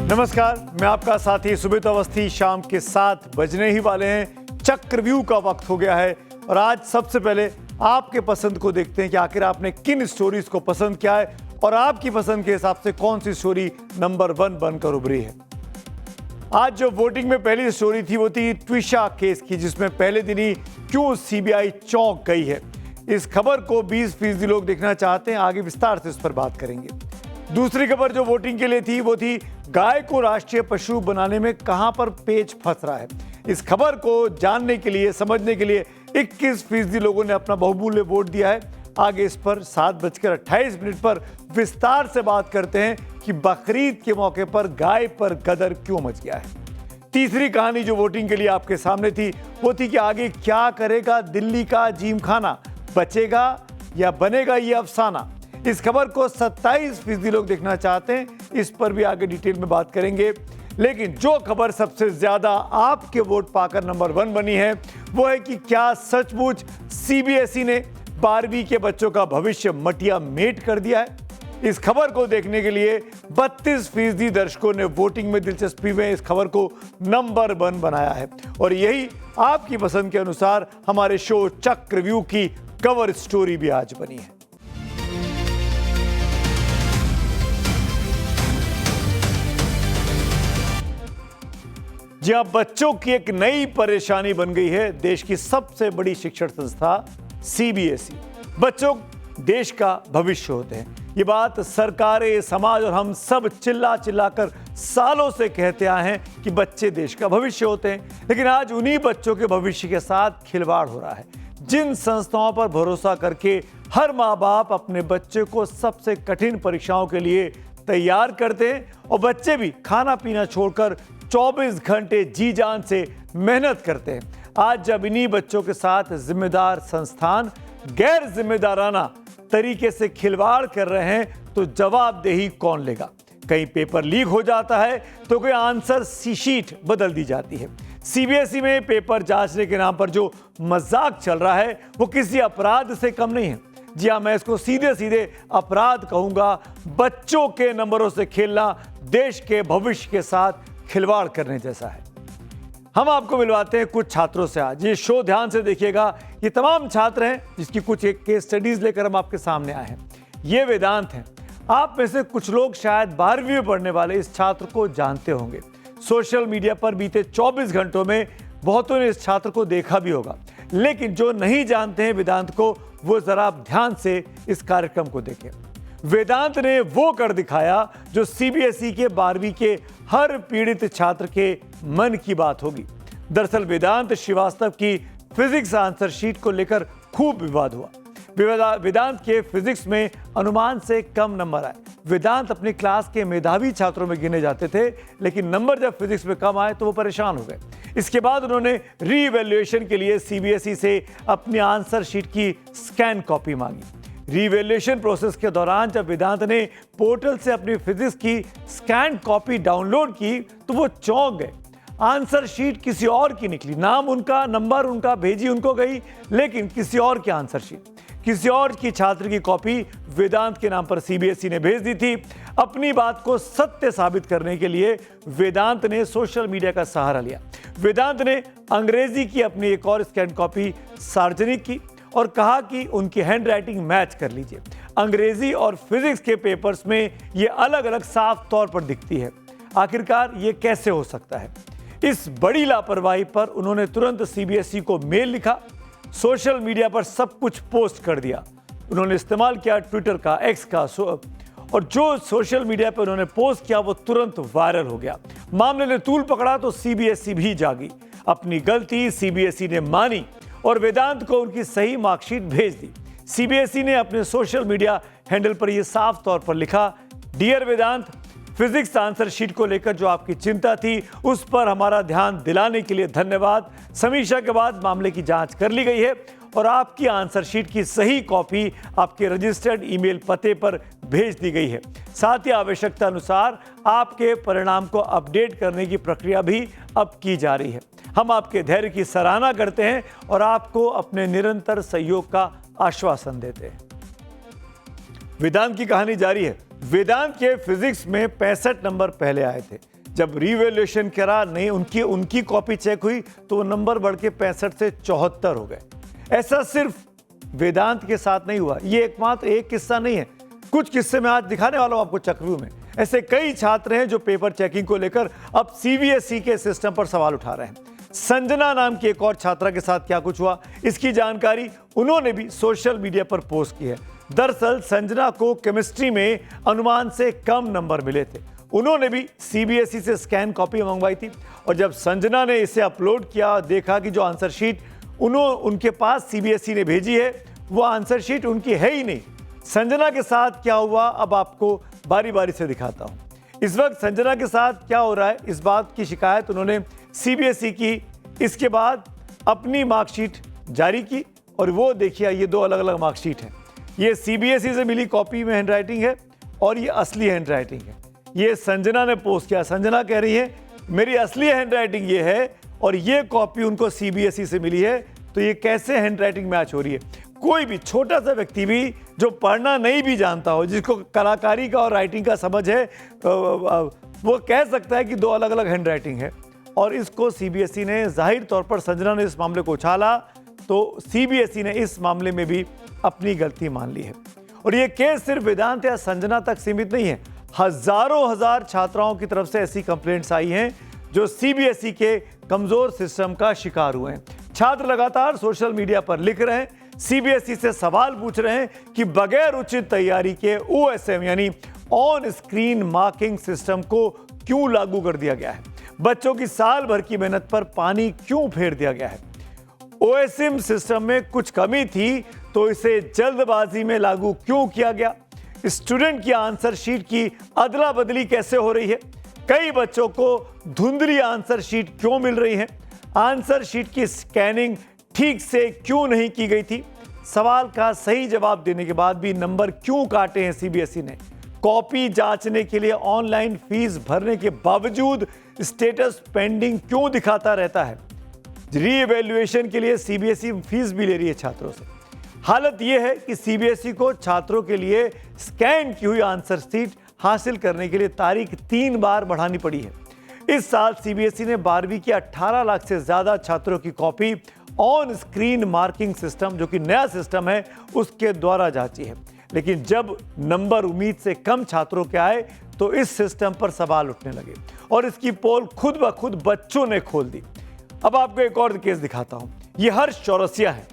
नमस्कार, मैं आपका साथी सुमित अवस्थी। शाम के 7 बजने ही वाले हैं। चक्रव्यूह का वक्त हो गया है और आज सबसे पहले आपके पसंद को देखते हैं कि आखिर आपने किन स्टोरीज को पसंद किया है और आपकी पसंद के हिसाब से कौन सी स्टोरी नंबर 1 बनकर उभरी है। आज जो वोटिंग में पहली स्टोरी थी वो थी ट्विशा केस की, जिसमें पहले दिन ही क्यों सीबीआई चौंक गई है। इस खबर को 20% लोग देखना चाहते हैं। आगे विस्तार से इस पर बात करेंगे। दूसरी खबर जो वोटिंग के लिए थी वो थी गाय को राष्ट्रीय पशु बनाने में कहां पर पेच फंस रहा है। इस खबर को जानने के लिए, समझने के लिए 21% लोगों ने अपना बहुमूल्य वोट दिया है। आगे इस पर 7:28 पर विस्तार से बात करते हैं कि बकरीद के मौके पर गाय पर गदर क्यों मच गया है। तीसरी कहानी जो वोटिंग के लिए आपके सामने थी वो थी कि आगे क्या करेगा दिल्ली का जिमखाना, बचेगा या बनेगा ये अफसाना। इस खबर को 27% लोग देखना चाहते हैं। इस पर भी आगे डिटेल में बात करेंगे। लेकिन जो खबर सबसे ज्यादा आपके वोट पाकर नंबर 1 बनी है वो है कि क्या सचमुच सीबीएसई ने 12वीं के बच्चों का भविष्य मटिया मेट कर दिया है। इस खबर को देखने के लिए 32% दर्शकों ने वोटिंग में दिलचस्पी में इस खबर को नंबर 1 बनाया है और यही आपकी पसंद के अनुसार हमारे शो चक्रव्यूह की कवर स्टोरी भी आज बनी है। जी हाँ, बच्चों की एक नई परेशानी बन गई है देश की सबसे बड़ी शिक्षण संस्था सीबीएसई। बच्चों देश का भविष्य होते हैं। ये बात सरकारें, समाज और हम सब चिल्ला चिल्लाकर सालों से कहते आए हैं कि बच्चे देश का भविष्य होते हैं। लेकिन आज उन्हीं बच्चों के भविष्य के साथ खिलवाड़ हो रहा है। जिन संस्थाओं पर भरोसा करके हर माँ बाप अपने बच्चे को सबसे कठिन परीक्षाओं के लिए तैयार करते हैं और बच्चे भी खाना पीना छोड़कर 24 घंटे जी जान से मेहनत करते हैं। आज जब इन्हीं बच्चों के साथ जिम्मेदार संस्थान गैर जिम्मेदाराना तरीके से खिलवाड़ कर रहे हैं तो जवाबदेही कौन लेगा। कहीं पेपर लीक हो जाता है तो कोई आंसर शीट बदल दी जाती है। सीबीएसई में पेपर जांचने के नाम पर जो मजाक चल रहा है वो किसी अपराध से कम नहीं है। जी हाँ, मैं इसको सीधे सीधे अपराध कहूंगा। बच्चों के नंबरों से खेलना देश के भविष्य के साथ खिलवाड़ करने जैसा है। हम आपको मिलवाते हैं कुछ छात्रों से। आज ये शो ध्यान से देखिएगा। ये तमाम छात्र हैं जिसकी कुछ एक केस स्टडीज लेकर हम आपके सामने आए हैं। ये वेदांत हैं। आप में से कुछ लोग शायद 12वीं में पढ़ने वाले इस छात्र को जानते होंगे। सोशल मीडिया पर बीते 24 घंटों में बहुतों ने इस छात्र को देखा भी होगा। लेकिन जो नहीं जानते हैं वेदांत को, वो जरा आप ध्यान से इस कार्यक्रम को देखें। वेदांत ने वो कर दिखाया जो सीबीएसई के 12वीं के हर पीड़ित छात्र के मन की बात होगी। दरअसल वेदांत श्रीवास्तव की फिजिक्स आंसर शीट को लेकर खूब विवाद हुआ। वेदांत के फिजिक्स में अनुमान से कम नंबर आए। वेदांत अपनी क्लास के मेधावी छात्रों में गिने जाते थे, लेकिन नंबर जब फिजिक्स में कम आए तो वो परेशान हो गए। इसके बाद उन्होंने रीवैल्यूएशन के लिए सीबीएसई से अपनी आंसर शीट की स्कैन कॉपी मांगी। रीवैल्यूएशन प्रोसेस के दौरान जब वेदांत ने पोर्टल से अपनी फिजिक्स की स्कैन कॉपी डाउनलोड की तो वो चौंक गए। आंसर शीट किसी और की निकली। नाम उनका, नंबर उनका, भेजी उनको गई, लेकिन किसी और की आंसर शीट, किसी और की छात्र की कॉपी वेदांत के नाम पर सीबीएसई ने भेज दी थी। अपनी बात को सत्य साबित करने के लिए वेदांत ने सोशल मीडिया का सहारा लिया। वेदांत ने अंग्रेजी की अपनी एक और स्कैन कॉपी सार्वजनिक की और कहा कि उनकी हैंडराइटिंग मैच कर लीजिए। अंग्रेजी और फिजिक्स के पेपर्स में ये अलग अलग साफ तौर पर दिखती है। आखिरकार ये कैसे हो सकता है। इस बड़ी लापरवाही पर उन्होंने तुरंत सीबीएसई को मेल लिखा, सोशल मीडिया पर सब कुछ पोस्ट कर दिया। उन्होंने इस्तेमाल किया ट्विटर का, एक्स का, और जो सोशल मीडिया पर उन्होंने पोस्ट किया वो तुरंत वायरल हो गया। मामले ने तूल पकड़ा तो सीबीएसई भी जागी। अपनी गलती सीबीएसई ने मानी और वेदांत को उनकी सही मार्कशीट भेज दी। सीबीएसई ने अपने सोशल मीडिया हैंडल पर यह साफ तौर पर लिखा, डियर वेदांत, फिजिक्स आंसर शीट को लेकर जो आपकी चिंता थी उस पर हमारा ध्यान दिलाने के लिए धन्यवाद। समीक्षा के बाद मामले की जांच कर ली गई है और आपकी आंसर शीट की सही कॉपी आपके रजिस्टर्ड ईमेल पते पर भेज दी गई है। साथ ही आवश्यकता अनुसार आपके परिणाम को अपडेट करने की प्रक्रिया भी अब की जा रही है। हम आपके धैर्य की सराहना करते हैं और आपको अपने निरंतर सहयोग का आश्वासन देते हैं। वेदांत की कहानी जारी है। वेदांत के फिजिक्स में 65 नंबर पहले आए थे, जब रिवैल्यूएशन करा, नहीं उनकी कॉपी चेक हुई तो वो नंबर बढ़ के 65 से 74 हो गए। ऐसा सिर्फ वेदांत के साथ नहीं हुआ, ये एकमात्र एक किस्सा नहीं है, कुछ किस्से मैं आज दिखाने वाला हूं आपको चक्रव्यूह में। ऐसे कई छात्र हैं जो पेपर चेकिंग को लेकर अब सीबीएसई के सिस्टम पर सवाल उठा रहे हैं। संजना नाम की एक और छात्रा के साथ क्या कुछ हुआ, इसकी जानकारी उन्होंने भी सोशल मीडिया पर पोस्ट की है। दरअसल संजना को केमिस्ट्री में अनुमान से कम नंबर मिले थे। उन्होंने भी सीबीएसई से स्कैन कॉपी मंगवाई थी और जब संजना ने इसे अपलोड किया, देखा कि जो आंसर शीट उनके पास सीबीएसई ने भेजी है वो आंसर शीट उनकी है ही नहीं। संजना के साथ क्या हुआ अब आपको बारी बारी से दिखाता हूं। इस वक्त संजना के साथ क्या हो रहा है, इस बात की शिकायत उन्होंने सीबीएसई की। इसके बाद अपनी मार्कशीट जारी की और वो देखिए, ये दो अलग अलग मार्कशीट हैं। ये सीबीएसई से मिली कॉपी में हैंडराइटिंग है और ये असली हैंडराइटिंग है। ये संजना ने पोस्ट किया। संजना कह रही है मेरी असली हैंडराइटिंग ये है और ये कॉपी उनको सीबीएसई से मिली है, तो ये कैसे हैंडराइटिंग मैच हो रही है। कोई भी छोटा सा व्यक्ति भी जो पढ़ना नहीं भी जानता हो, जिसको कलाकारी का और राइटिंग का समझ है, वो कह सकता है कि दो अलग अलग हैंडराइटिंग है। और इसको सीबीएसई ने, जाहिर तौर पर संजना ने इस मामले को उछाला तो सीबीएसई ने इस मामले में भी अपनी गलती मान ली है। और ये केस सिर्फ वेदांत या संजना तक सीमित नहीं है, हजारों हजार छात्राओं की तरफ से ऐसी कंप्लेंट्स आई हैं जो सीबीएसई के कमजोर सिस्टम का शिकार हुए हैं। छात्र लगातार सोशल मीडिया पर लिख रहे हैं, सीबीएसई से सवाल पूछ रहे हैं कि बगैर उचित तैयारी के ओएसएम यानी ऑन स्क्रीन मार्किंग सिस्टम को क्यों लागू कर दिया गया है। बच्चों की साल भर की मेहनत पर पानी क्यों फेर दिया गया है। ओएसएम सिस्टम में कुछ कमी थी तो इसे जल्दबाजी में लागू क्यों किया गया। स्टूडेंट की आंसर शीट की अदला बदली कैसे हो रही है। कई बच्चों को धुंधली आंसर शीट क्यों मिल रही है। आंसर शीट की स्कैनिंग ठीक से क्यों नहीं की गई थी। सवाल का सही जवाब देने के बाद भी नंबर क्यों काटे हैं सीबीएसई ने। कॉपी जांचने के लिए ऑनलाइन फीस भरने के बावजूद स्टेटस पेंडिंग क्यों दिखाता रहता है। रीइवैल्यूएशन के लिए सीबीएसई फीस भी ले रही है छात्रों से। हालत यह है कि सीबीएसई को छात्रों के लिए स्कैन की हुई आंसर शीट हासिल करने के लिए तारीख 3 बार बढ़ानी पड़ी है। इस साल सीबीएसई ने 12वीं के 18 लाख से ज्यादा छात्रों की copy on screen marking system, जो कि नया सिस्टम है, उसके द्वारा जांची है। लेकिन जब नंबर उम्मीद से कम छात्रों के आए तो इस सिस्टम पर सवाल उठने लगे और इसकी पोल खुद ब खुद बच्चों ने खोल दी। अब आपको एक और केस दिखाता हूं। यह हर्ष चौरसिया है।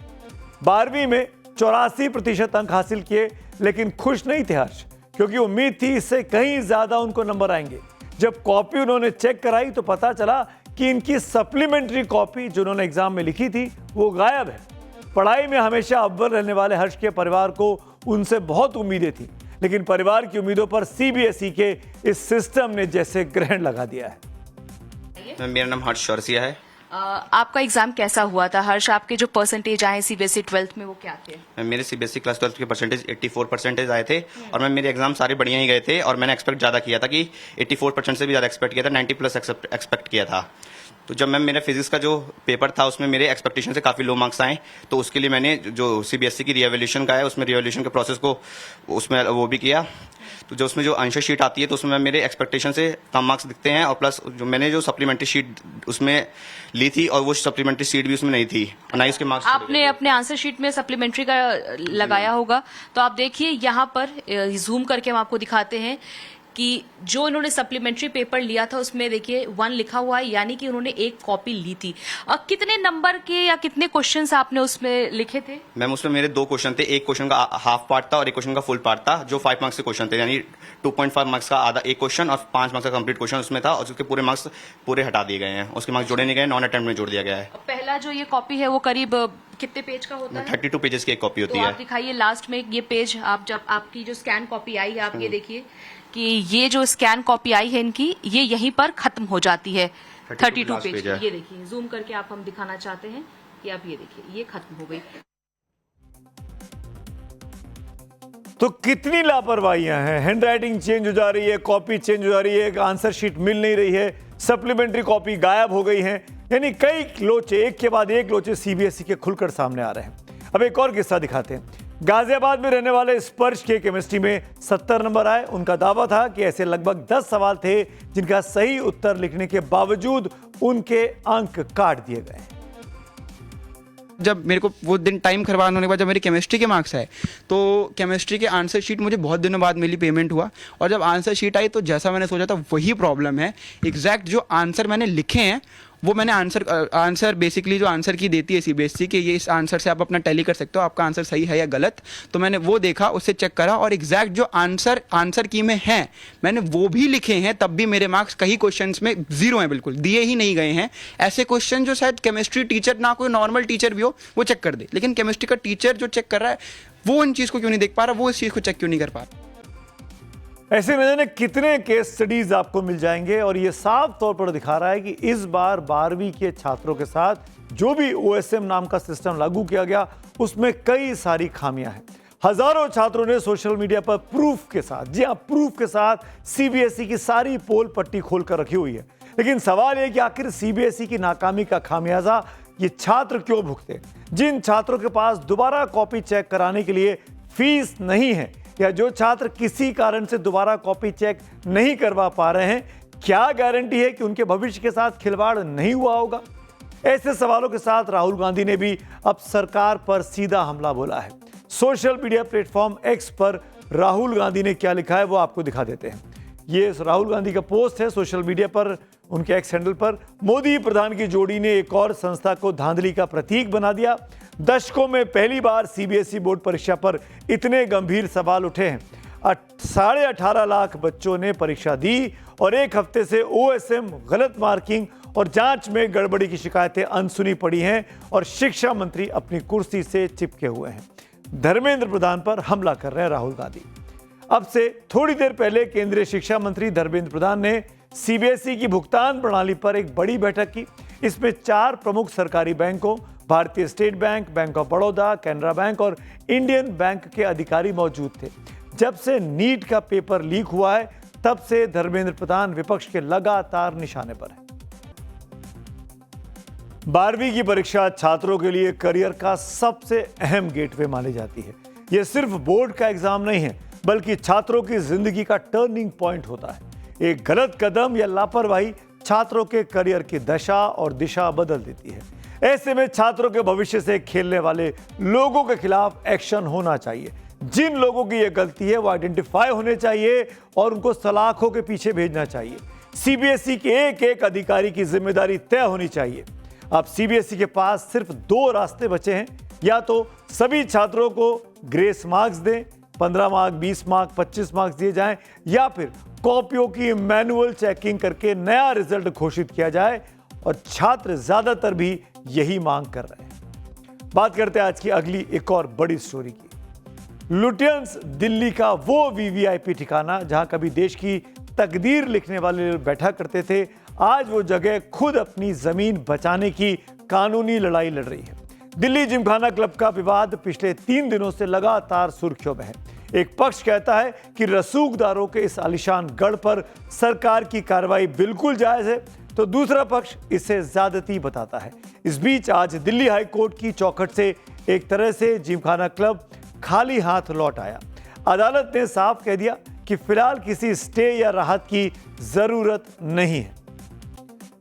12वीं में 84% अंक हासिल किए, लेकिन खुश नहीं थे हर्ष, क्योंकि उम्मीद थी इससे कहीं ज्यादा उनको नंबर आएंगे। जब कॉपी उन्होंने चेक कराई तो पता चला कि इनकी सप्लीमेंट्री कॉपी जो उन्होंने एग्जाम में लिखी थी वो गायब है। पढ़ाई में हमेशा अव्वल रहने वाले हर्ष के परिवार को उनसे बहुत उम्मीदें थी, लेकिन परिवार की उम्मीदों पर सीबीएसई के इस सिस्टम ने जैसे ग्रहण लगा दिया है। मेरा नाम हर्ष चौरसिया है। आपका एग्जाम कैसा हुआ था हर्ष? आपके जो परसेंटेज आए सीबीएसई 12th में वो क्या थे? मेरे सीबीएसई क्लास 12 के परसेंटेज 84% आए थे और मेरे एग्जाम सारे बढ़िया ही गए थे और मैंने एक्सपेक्ट ज़्यादा किया था कि 84% से भी ज़्यादा एक्सपेक्ट किया था, 90+ एक्सपेक्ट किया था। तो जब मेरा फिजिक्स का जो पेपर था उसमें मेरे एक्सपेक्टेशन से काफ़ी लो मार्क्स आए, तो उसके लिए मैंने जो सीबीएसई की रिवैल्यूएशन का है उसमें रिवैल्यूएशन के प्रोसेस को उसमें वो भी किया। तो जो उसमें जो आंसर शीट आती है तो उसमें मेरे एक्सपेक्टेशन से कम मार्क्स दिखते हैं, और प्लस जो मैंने जो सप्लीमेंट्री शीट उसमें ली थी और वो सप्लीमेंट्री शीट भी उसमें नहीं थी, ना ही उसके मार्क्स। आपने अपने आंसर शीट में सप्लीमेंट्री का लगाया होगा, तो आप देखिए यहाँ पर जूम करके हम आपको दिखाते हैं कि जो इन्होंने सप्लीमेंट्री पेपर लिया था उसमें देखिए 1 लिखा हुआ है, यानी कि उन्होंने एक कॉपी ली थी। और कितने नंबर के या कितने क्वेश्चंस आपने उसमें लिखे थे? मैम उसमें मेरे 2 क्वेश्चन थे, एक क्वेश्चन का हाफ पार्ट था और एक क्वेश्चन का फुल पार्ट था, जो 5 मार्क्स के क्वेश्चन थे, यानी 2.5 मार्क्स का आधा एक क्वेश्चन और 5 मार्क्स का कंप्लीट क्वेश्चन उसमें था, और उसके पूरे मार्क्स पूरे हटा दिए गए हैं, उसके मार्क्स जोड़े नहीं गए, नॉन अटेम्प्ट में जोड़ दिया गया है। पहला जो ये कॉपी है वो करीब कितने पेज का होता है? 32 पेजेस की एक कॉपी होती है। है। आप दिखाइए लास्ट में ये पेज, आप जब आपकी जो स्कैन कॉपी आई है आप ये देखिए कि ये जो स्कैन कॉपी आई है इनकी, ये यहीं पर खत्म हो जाती है 32 पेज। ये देखिए जूम करके आप हम दिखाना चाहते हैं कि आप ये देखिए ये खत्म हो गई। तो कितनी लापरवाहियां हैं। हैंडराइटिंग चेंज हो जा रही है, कॉपी चेंज हो जा रही है, आंसर शीट मिल नहीं रही है, सप्लीमेंट्री कॉपी गायब हो गई है, यानी कई लोचे एक के बाद एक लोचे सीबीएसई के खुलकर सामने आ रहे हैं। अब एक और किस्सा दिखाते हैं। गाजियाबाद में रहने वाले स्पर्श के केमिस्ट्री में 70 नंबर आए। उनका दावा था कि ऐसे लगभग 10 सवाल थे जिनका सही उत्तर लिखने के बावजूद उनके अंक काट दिए गए। जब मेरे को वो दिन टाइम खराब होने के बाद जब मेरी केमिस्ट्री के मार्क्स आए तो केमिस्ट्री के आंसर शीट मुझे बहुत दिनों बाद मिली, पेमेंट हुआ, और जब आंसर शीट आई तो जैसा मैंने सोचा था वही प्रॉब्लम है। एग्जैक्ट जो आंसर मैंने लिखे हैं वो मैंने आंसर बेसिकली जो आंसर की देती है सीबीएसई कि ये इस आंसर से आप अपना टैली कर सकते हो, आपका आंसर सही है या गलत। तो मैंने वो देखा, उससे चेक करा, और एग्जैक्ट जो आंसर की में है मैंने वो भी लिखे हैं, तब भी मेरे मार्क्स कई क्वेश्चंस में 0 हैं, बिल्कुल दिए ही नहीं गए हैं। ऐसे क्वेश्चन जो शायद केमिस्ट्री टीचर, ना कोई नॉर्मल टीचर भी हो, वो चेक कर दे, लेकिन केमिस्ट्री का टीचर जो चेक कर रहा है वो इन चीज़ को क्यों नहीं देख पा रहा, वो इस चीज़ को चेक क्यों नहीं कर पा रहा। ऐसे में जाने कितने केस स्टडीज आपको मिल जाएंगे, और ये साफ तौर पर दिखा रहा है कि इस बार 12वीं के छात्रों के साथ जो भी OSM नाम का सिस्टम लागू किया गया उसमें कई सारी खामियां हैं। हजारों छात्रों ने सोशल मीडिया पर प्रूफ के साथ, जी हां प्रूफ के साथ CBSE की सारी पोल पट्टी खोलकर रखी हुई है। लेकिन सवाल यह कि आखिर CBSE की नाकामी का खामियाजा ये छात्र क्यों भुगते? जिन छात्रों के पास दोबारा कॉपी चेक कराने के लिए फीस नहीं है, या जो छात्र किसी कारण से दोबारा कॉपी चेक नहीं करवा पा रहे हैं, क्या गारंटी है कि उनके भविष्य के साथ खिलवाड़ नहीं हुआ होगा? ऐसे सवालों के साथ राहुल गांधी ने भी अब सरकार पर सीधा हमला बोला है। सोशल मीडिया प्लेटफॉर्म X पर राहुल गांधी ने क्या लिखा है वो आपको दिखा देते हैं। ये राहुल गांधी का पोस्ट है सोशल मीडिया पर, उनके X हैंडल पर। मोदी प्रधान की जोड़ी ने एक और संस्था को धांधली का प्रतीक बना दिया। दशकों में पहली बार CBSE बोर्ड परीक्षा पर इतने गंभीर सवाल उठे हैं। 18.5 लाख बच्चों ने परीक्षा दी और एक हफ्ते से OSM, गलत मार्किंग और जांच में गड़बड़ी की शिकायतें अनसुनी पड़ी हैं और शिक्षा मंत्री अपनी कुर्सी से चिपके हुए हैं। धर्मेंद्र प्रधान पर हमला कर रहे हैं राहुल गांधी। अब से थोड़ी देर पहले केंद्रीय शिक्षा मंत्री धर्मेंद्र प्रधान ने CBSE की भुगतान प्रणाली पर एक बड़ी बैठक की। इसमें 4 प्रमुख सरकारी बैंकों, भारतीय state bank, bank of Baroda, Canara bank और इंडियन बैंक के अधिकारी मौजूद थे। जब से नीट का पेपर लीक हुआ है तब से धर्मेंद्र प्रधान विपक्ष के लगातार निशाने पर है। 12वीं की परीक्षा छात्रों के लिए करियर का सबसे अहम गेटवे मानी जाती है। यह सिर्फ बोर्ड का एग्जाम नहीं है, बल्कि छात्रों की जिंदगी का टर्निंग पॉइंट होता है। एक गलत कदम या लापरवाही छात्रों के करियर की दशा और दिशा बदल देती है। ऐसे में छात्रों के भविष्य से खेलने वाले लोगों के खिलाफ एक्शन होना चाहिए। जिन लोगों की यह गलती है वो आइडेंटिफाई होने चाहिए और उनको सलाखों के पीछे भेजना चाहिए। CBSE के एक अधिकारी की जिम्मेदारी तय होनी चाहिए। अब CBSE के पास सिर्फ 2 रास्ते बचे हैं, या तो सभी छात्रों को ग्रेस मार्क्स दें, 15 मार्क, 20 मार्क, 25 मार्क्स दिए जाएं, या फिर कॉपियों की मैनुअल चेकिंग करके नया रिजल्ट घोषित किया जाए, और छात्र ज्यादातर भी यही मांग कर रहे हैं। बात करते हैं आज की अगली एक और बड़ी स्टोरी की। लुटियंस दिल्ली का वो VVIP ठिकाना जहां कभी देश की तकदीर लिखने वाले लोग बैठा करते थे, आज वो जगह खुद अपनी जमीन बचाने की कानूनी लड़ाई लड़ रही है। दिल्ली जिमखाना क्लब का विवाद पिछले 3 दिनों से लगातार सुर्खियों में है। एक पक्ष कहता है कि रसूखदारों के इस आलीशान गढ़ पर सरकार की कार्रवाई बिल्कुल जायज है, तो दूसरा पक्ष इसे ज्यादती बताता है। इस बीच आज दिल्ली हाई कोर्ट की चौखट से एक तरह से जिमखाना क्लब खाली हाथ लौट आया। अदालत ने साफ कह दिया कि फिलहाल किसी स्टे या राहत की जरूरत नहीं है।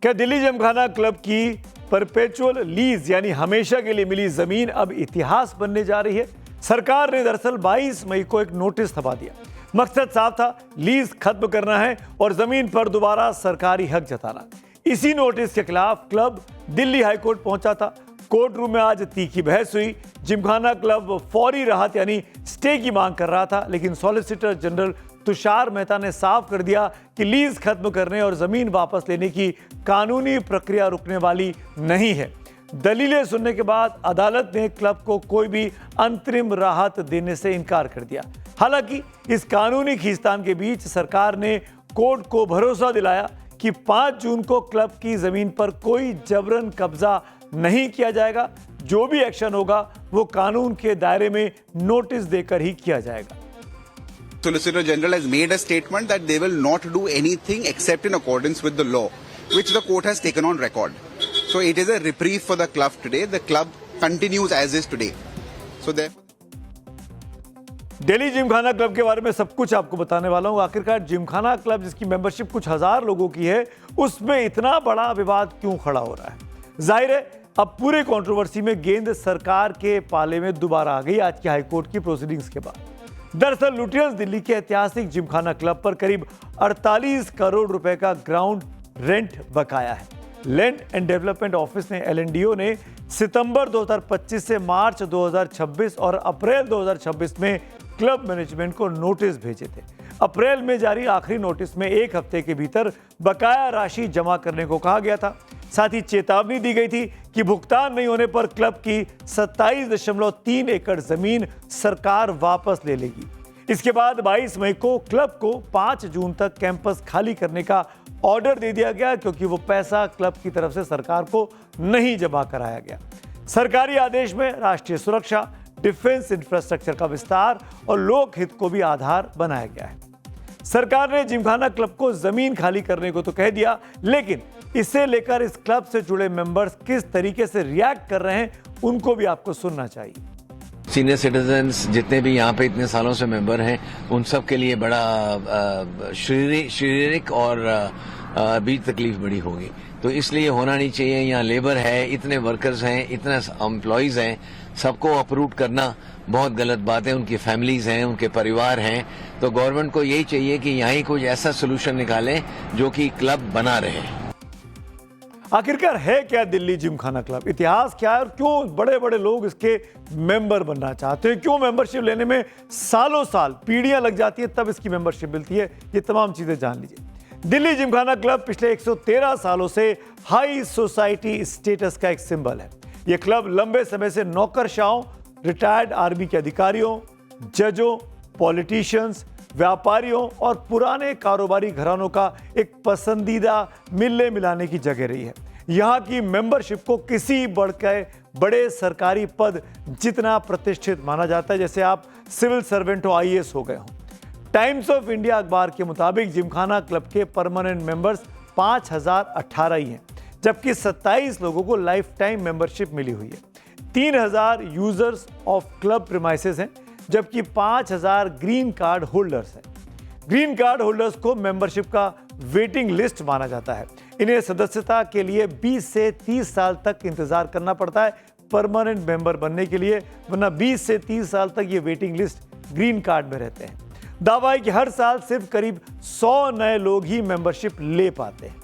क्या दिल्ली जिमखाना क्लब की परपेचुअल लीज यानी हमेशा के लिए मिली जमीन अब इतिहास बनने जा रही है? सरकार ने दरअसल 22 मई को एक नोटिस छपा दिया। मकसद साफ था, लीज खत्म करना है और जमीन पर दोबारा सरकारी हक जताना। इसी नोटिस के खिलाफ क्लब दिल्ली हाई कोर्ट पहुंचा था। कोर्ट रूम में आज तीखी बहस हुई। जिमखाना क्लब फौरी राहत यानी स्टे की मांग कर रहा था, लेकिन सॉलिसिटर जनरल तुषार मेहता ने साफ कर दिया कि लीज खत्म करने और जमीन वापस लेने की कानूनी प्रक्रिया रुकने वाली नहीं है। दलीलें सुनने के बाद अदालत ने क्लब को कोई भी अंतरिम राहत देने से इनकार कर दिया। हालांकि इस कानूनी खींचतान के बीच सरकार ने कोर्ट को भरोसा दिलाया कि 5 जून को क्लब की जमीन पर कोई जबरन कब्जा नहीं किया जाएगा। जो भी एक्शन होगा वो कानून के दायरे में नोटिस देकर ही किया जाएगा। Solicitor General has made a statement that they will not do anything except in accordance with the law, which the court has taken on record. So it is a reprieve for the club today. The club continues as is today. So therefore Delhi Gymkhana club के बारे में सब कुछ आपको बताने वाला हूं। आखिरकार जिमखाना क्लब जिसकी मेंबरशिप कुछ हजार लोगों की है, उसमें इतना बड़ा विवाद क्यों खड़ा हो रहा है? जाहिर है अब पूरे कंट्रोवर्सी में गेंद सरकार के पाले में दोबारा आ गई आज की हाईकोर्ट की प्रोसीडिंग्स के बाद। दरअसल लुटियंस दिल्ली के ऐतिहासिक जिमखाना क्लब पर करीब 48 करोड़ रुपए का ग्राउंड रेंट बकाया है। लैंड एंड डेवलपमेंट ऑफिस ने LNDO ने सितंबर 2025 से मार्च 2026 और अप्रैल 2026 में क्लब मैनेजमेंट को नोटिस भेजे थे। अप्रैल में जारी आखिरी नोटिस में 1 हफ्ते के भीतर बकाया राशि जमा करने को कहा गया था। साथ ही चेतावनी दी गई थी कि भुगतान नहीं होने पर क्लब की 27.3 एकड़ जमीन सरकार वापस ले लेगी। इसके बाद 22 मई को क्लब को 5 जून तक कैंपस खाली करने का ऑर्डर दे दिया गया, क्योंकि वो पैसा क्लब की तरफ से सरकार को नहीं जमा कराया गया। सरकारी आदेश में राष्ट्रीय सुरक्षा, डिफेंस इंफ्रास्ट्रक्चर का विस्तार और लोक हित को भी आधार बनाया गया है। सरकार ने जिमखाना क्लब को जमीन खाली करने को तो कह दिया, लेकिन इसे लेकर इस क्लब से जुड़े मेंबर्स किस तरीके से रिएक्ट कर रहे हैं, उनको भी आपको सुनना चाहिए। सीनियर सिटीजन्स जितने भी यहाँ पे इतने सालों से मेंबर हैं, उन सब के लिए बड़ा शारीरिक और भी तकलीफ बड़ी होगी। तो इसलिए होना नहीं चाहिए। यहाँ लेबर है, इतने वर्कर्स हैं, इतने एम्प्लॉयज हैं, सबको अप्रूव करना बहुत गलत बात है। उनकी फैमिलीज हैं, उनके परिवार हैं। तो गवर्नमेंट को यही चाहिए कि यहाँ ही कुछ ऐसा सोल्यूशन निकाले जो कि क्लब बना रहे। आखिरकार है क्या दिल्ली जिमखाना क्लब? इतिहास क्या है और क्यों बड़े बड़े लोग इसके मेंबर बनना चाहते हैं? क्यों मेंबरशिप लेने में सालों साल पीढ़ियां लग जाती है तब इसकी मेंबरशिप मिलती है? ये तमाम चीजें जान लीजिए। दिल्ली जिमखाना क्लब पिछले 113 सालों से हाई सोसाइटी स्टेटस का एक सिंबल है। यह क्लब लंबे समय से नौकरशाहों, रिटायर्ड आर्मी के अधिकारियों, जजों, पॉलिटिशियंस, व्यापारियों और पुराने कारोबारी घरानों का एक पसंदीदा मिलने मिलाने की जगह रही है। यहाँ की मेंबरशिप को किसी बड़े सरकारी पद जितना प्रतिष्ठित माना जाता है, जैसे आप सिविल सर्वेंट हो, IAS हो गए हो। टाइम्स ऑफ इंडिया अखबार के मुताबिक जिमखाना क्लब के परमानेंट मेंबर्स 5018 ही हैं, जबकि 27 लोगों को लाइफ टाइम मेंबरशिप मिली हुई है। 3000 यूजर्स ऑफ क्लब प्रीमाइसेस हैं, जबकि 5000 ग्रीन कार्ड होल्डर्स हैं। ग्रीन कार्ड होल्डर्स को मेंबरशिप का वेटिंग लिस्ट माना जाता है। इन्हें सदस्यता के लिए 20 से 30 साल तक इंतजार करना पड़ता है परमानेंट मेंबर बनने के लिए, वरना 20 से 30 साल तक ये वेटिंग लिस्ट ग्रीन कार्ड में रहते हैं। दावा है कि हर साल सिर्फ करीब 100 नए लोग ही मेंबरशिप ले पाते हैं।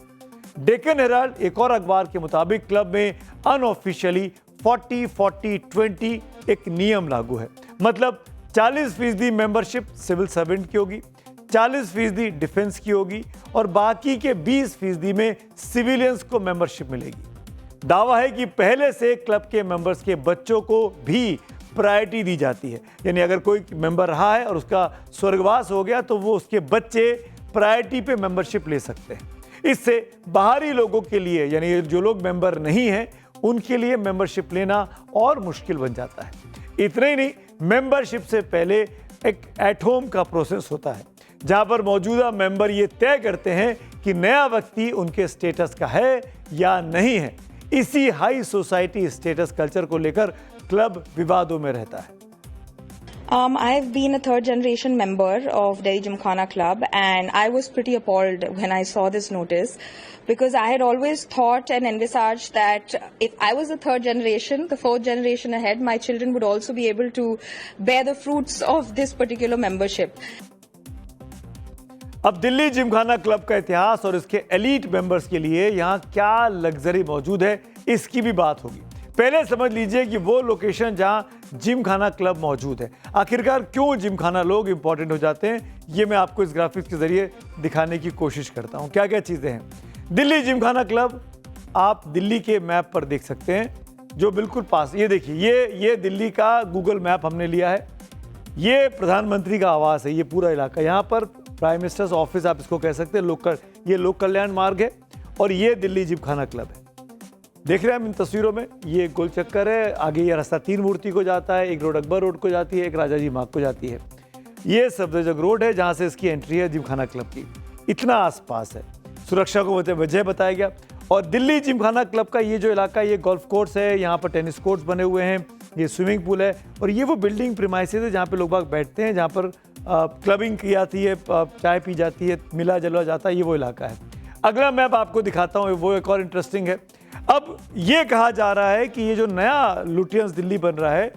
डेक्कन हेराल्ड, एक और अखबार के मुताबिक, क्लब में अनऑफिशियली 40-40-20 एक नियम लागू है। मतलब 40% मेंबरशिप सिविल सर्वेंट की होगी, 40% डिफेंस की होगी और बाकी के 20% में सिविलियंस को मेंबरशिप मिलेगी। दावा है कि पहले से क्लब के मेंबर्स के बच्चों को भी प्रायोरिटी दी जाती है। यानी अगर कोई मेंबर रहा है और उसका स्वर्गवास हो गया तो वो उसके बच्चे प्रायोरिटी पे मेंबरशिप ले सकते हैं। इससे बाहरी लोगों के लिए, यानी जो लोग मेंबर नहीं हैं, उनके लिए मेंबरशिप लेना और मुश्किल बन जाता है। इतना ही नहीं, मेंबरशिप से पहले एक एट होम का प्रोसेस होता है, जहां पर मौजूदा मेंबर ये तय करते हैं कि नया व्यक्ति उनके स्टेटस का है या नहीं है। इसी हाई सोसाइटी स्टेटस कल्चर को लेकर क्लब विवादों में रहता है। I have been a third generation member of Delhi Gymkhana Club, and I was pretty appalled when I saw this notice, because I had always thought and envisaged that if I was the third generation, the fourth generation ahead, my children would also be able to bear the fruits of this particular membership. अब Delhi Gymkhana club का इतिहास और इसके elite members के लिए यहाँ क्या luxury मौजूद है, इसकी भी बात होगी। पहले समझ लीजिए कि वो लोकेशन जहां जिमखाना क्लब मौजूद है। आखिरकार क्यों जिमखाना लोग इंपॉर्टेंट हो जाते हैं, ये मैं आपको इस ग्राफिक्स के जरिए दिखाने की कोशिश करता हूं। क्या क्या चीजें हैं। दिल्ली जिमखाना क्लब आप दिल्ली के मैप पर देख सकते हैं, जो बिल्कुल पास। ये देखिए, ये दिल्ली का गूगल मैप हमने लिया है। ये प्रधानमंत्री का आवास है, ये पूरा इलाका। यहाँ पर प्राइम मिनिस्टर्स ऑफिस आप इसको कह सकते हैं। ये लोक कल्याण मार्ग है और ये दिल्ली जिमखाना क्लब है। देख रहे हैं हम इन तस्वीरों में, ये गोल चक्कर है। आगे ये रास्ता 3 मूर्ति को जाता है, एक रोड अकबर रोड को जाती है, एक राजाजी मार्ग को जाती है। ये सफदरजंग रोड है जहां से इसकी एंट्री है जिमखाना क्लब की। इतना आसपास है, सुरक्षा को वजह बताया गया। और दिल्ली जिमखाना क्लब का ये जो इलाका, ये गोल्फ कोर्स है, यहाँ पर टेनिस कोर्ट्स बने हुए हैं, ये स्विमिंग पूल है और ये वो बिल्डिंग प्रीमाइसेस है जहाँ पे लोग बाग बैठते हैं, जहाँ पर क्लबिंग की जाती है, चाय पी जाती है, मिला जला जाता है, ये वो इलाका है। अगला मैप आपको दिखाता हूँ, वो एक और इंटरेस्टिंग है। अब ये कहा जा रहा है कि ये जो नया लुटियंस दिल्ली बन रहा है,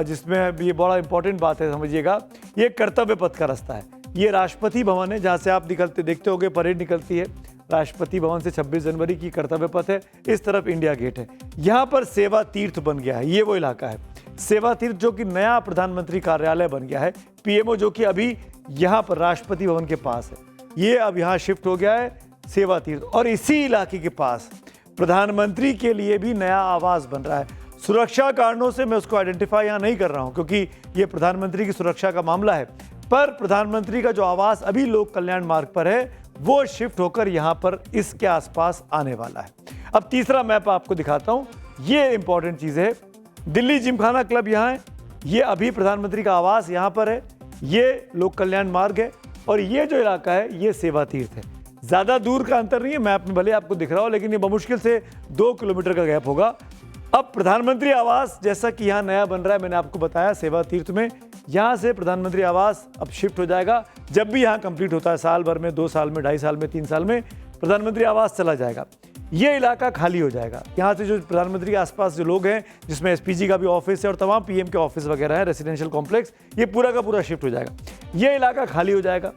जिसमें ये बड़ा इंपॉर्टेंट बात है, समझिएगा, ये कर्तव्य पथ का रास्ता है। ये राष्ट्रपति भवन है जहाँ से आप निकलते देखते होगे परेड निकलती है, राष्ट्रपति भवन से 26 जनवरी की कर्तव्य पथ है, इस तरफ इंडिया गेट है। यहाँ पर सेवा तीर्थ बन गया है, ये वो इलाका है सेवा तीर्थ, जो कि नया प्रधानमंत्री कार्यालय बन गया है, पीएमओ, जो कि अभी यहाँ पर राष्ट्रपति भवन के पास है, ये अब यहाँ शिफ्ट हो गया है सेवा तीर्थ। और इसी इलाके के पास प्रधानमंत्री के लिए भी नया आवास बन रहा है। सुरक्षा कारणों से मैं उसको आइडेंटिफाई यहाँ नहीं कर रहा हूँ क्योंकि ये प्रधानमंत्री की सुरक्षा का मामला है, पर प्रधानमंत्री का जो आवास अभी लोक कल्याण मार्ग पर है वो शिफ्ट होकर यहाँ पर इसके आसपास आने वाला है। अब तीसरा मैप आपको दिखाता हूँ, ये इंपॉर्टेंट चीज़ है। दिल्ली जिमखाना क्लब यहाँ है, ये अभी प्रधानमंत्री का आवास यहाँ पर है, ये लोक कल्याण मार्ग है और ये जो इलाका है ये सेवा तीर्थ है। ज़्यादा दूर का अंतर नहीं है, मैप में भले आपको दिख रहा हो, लेकिन ये बमुश्किल से 2 किलोमीटर का गैप होगा। अब प्रधानमंत्री आवास जैसा कि यहाँ नया बन रहा है, मैंने आपको बताया सेवा तीर्थ में, यहाँ से प्रधानमंत्री आवास अब शिफ्ट हो जाएगा। जब भी यहाँ कंप्लीट होता है, साल भर में, 2 साल में, 2.5 साल में, 3 साल में प्रधानमंत्री आवास चला जाएगा, ये इलाका खाली हो जाएगा। यहाँ से जो प्रधानमंत्री के आसपास जो लोग हैं, जिसमें एसपीजी का भी ऑफिस है और तमाम पीएम के ऑफिस वगैरह है, रेसिडेंशियल कॉम्प्लेक्स, ये पूरा का पूरा शिफ्ट हो जाएगा, ये इलाका खाली हो जाएगा।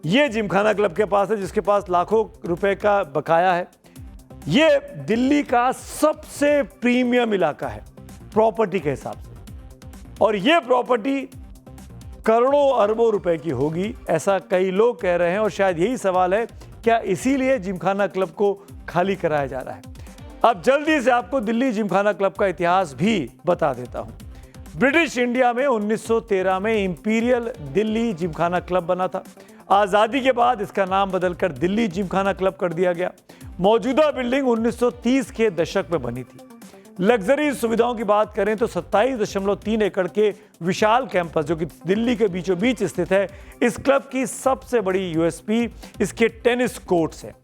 ये जिमखाना क्लब के पास है जिसके पास लाखों रुपए का बकाया है। ये दिल्ली का सबसे प्रीमियम इलाका है प्रॉपर्टी के हिसाब से, और ये प्रॉपर्टी करोड़ों अरबों रुपए की होगी, ऐसा कई लोग कह रहे हैं। और शायद यही सवाल है, क्या इसीलिए जिमखाना क्लब को खाली कराया जा रहा है? अब जल्दी से आपको दिल्ली जिमखाना क्लब का इतिहास भी बता देता हूं। ब्रिटिश इंडिया में 1913 में इंपीरियल दिल्ली जिमखाना क्लब बना था। आज़ादी के बाद इसका नाम बदलकर दिल्ली जिमखाना क्लब कर दिया गया। मौजूदा बिल्डिंग 1930 के दशक में बनी थी। लग्जरी सुविधाओं की बात करें तो 27.3 एकड़ के विशाल कैंपस, जो कि दिल्ली के बीचों बीच स्थित है, इस क्लब की सबसे बड़ी यूएसपी इसके टेनिस कोर्ट्स हैं,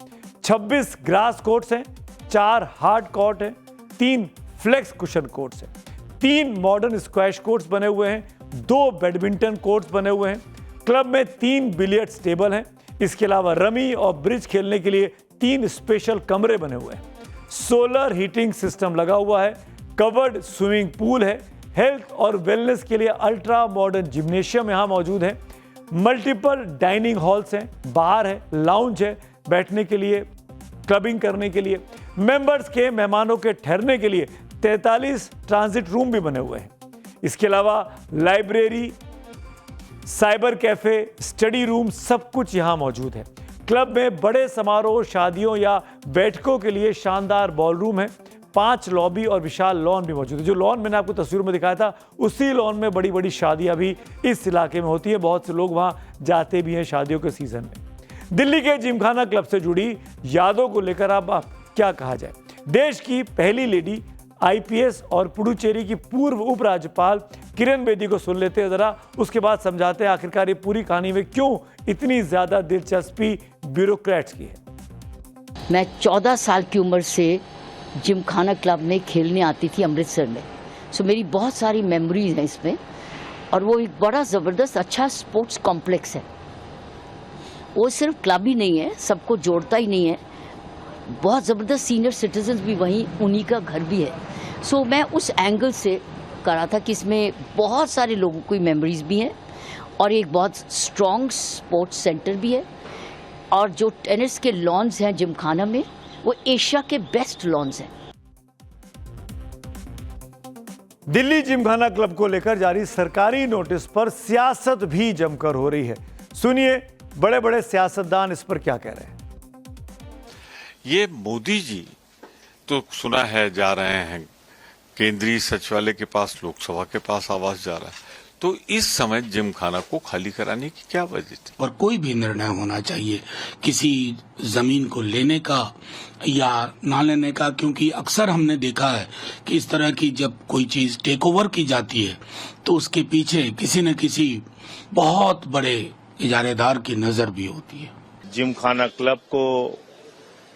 26 ग्रास कोर्ट्स हैं, 4 हार्ड कोर्ट हैं, 3 फ्लेक्स कुशन कोर्ट्स हैं, 3 मॉडर्न स्क्वैश कोर्ट्स बने हुए हैं, 2 बैडमिंटन कोर्ट्स बने हुए हैं। क्लब में 3 बिलियर्ड्स टेबल हैं। इसके अलावा रमी और ब्रिज खेलने के लिए 3 स्पेशल कमरे बने हुए हैं। सोलर हीटिंग सिस्टम लगा हुआ है, कवर्ड स्विमिंग पूल है, हेल्थ और वेलनेस के लिए अल्ट्रा मॉडर्न जिम्नेशियम यहाँ मौजूद है, मल्टीपल डाइनिंग हॉल्स हैं, बार है, लाउंज है, बैठने के लिए, क्लबिंग करने के लिए, मेंबर्स के मेहमानों के ठहरने के लिए 43 ट्रांजिट रूम भी बने हुए हैं। इसके अलावा library, cyber cafe, study room, सब कुछ यहाँ मौजूद है। क्लब में बड़े समारोह, शादियों या बैठकों के लिए शानदार बॉलरूम है, 5 लॉबी और विशाल लॉन भी मौजूद है। जो लॉन मैंने आपको तस्वीर में दिखाया था, उसी लॉन में बड़ी बड़ी शादियां भी इस इलाके में होती है। बहुत से लोग वहां जाते भी हैं शादियों के सीजन में। दिल्ली के जिमखाना क्लब से जुड़ी यादों को लेकर अब क्या कहा जाए। देश की पहली लेडी आईपीएस और पुडुचेरी की पूर्व उपराज्यपाल किरण बेदी को सुन लेते हैं जरा, उसके बाद समझाते हैं आखिरकार ये पूरी कहानी में क्यों इतनी ज्यादा दिलचस्पी ब्यूरोक्रेट्स की है। मैं 14 साल की उम्र से जिमखाना क्लब में खेलने आती थी अमृतसर में, सो मेरी बहुत सारी मेमोरीज हैं इसमें। और वो एक बड़ा ज़बरदस्त अच्छा स्पोर्ट्स कॉम्प्लेक्स है। वो सिर्फ क्लब ही नहीं है, सबको जोड़ता ही नहीं है, बहुत ज़बरदस्त सीनियर सिटीजन्स भी वहीं, उन्हीं का घर भी है। सो मैं उस एंगल से करा था कि इसमें बहुत सारे लोगों की मेमोरीज भी हैं और एक बहुत स्ट्रॉन्ग स्पोर्ट्स सेंटर भी है। और जो टेनिस के लॉन्स हैं जिमखाना में, वो एशिया के बेस्ट लॉन्स हैं। दिल्ली जिमखाना क्लब को लेकर जारी सरकारी नोटिस पर सियासत भी जमकर हो रही है। सुनिए बड़े बड़े सियासतदान इस पर क्या कह रहे हैं। ये मोदी जी तो सुना है जा रहे हैं केंद्रीय सचिवालय के पास, लोकसभा के पास आवास जा रहा है, तो इस समय जिमखाना को खाली कराने की क्या वजह थी? और कोई भी निर्णय होना चाहिए किसी जमीन को लेने का या ना लेने का, क्योंकि अक्सर हमने देखा है कि इस तरह की जब कोई चीज टेक ओवर की जाती है तो उसके पीछे किसी न किसी बहुत बड़े इजारेदार की नजर भी होती है। जिमखाना क्लब को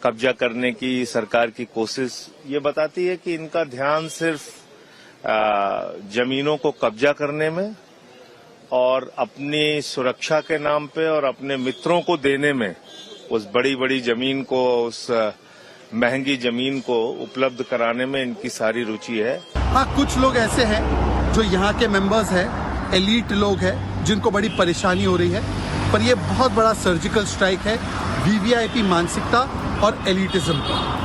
कब्जा करने की सरकार की कोशिश ये बताती है कि इनका ध्यान सिर्फ जमीनों को कब्जा करने में और अपनी सुरक्षा के नाम पे और अपने मित्रों को देने में उस बड़ी बड़ी जमीन को, उस महंगी जमीन को उपलब्ध कराने में इनकी सारी रुचि है। हाँ, कुछ लोग ऐसे हैं जो यहाँ के मेंबर्स हैं, एलीट लोग हैं, जिनको बड़ी परेशानी हो रही है, पर ये बहुत बड़ा सर्जिकल स्ट्राइक है वीवीआईपी मानसिकता और एलिटिज्म का।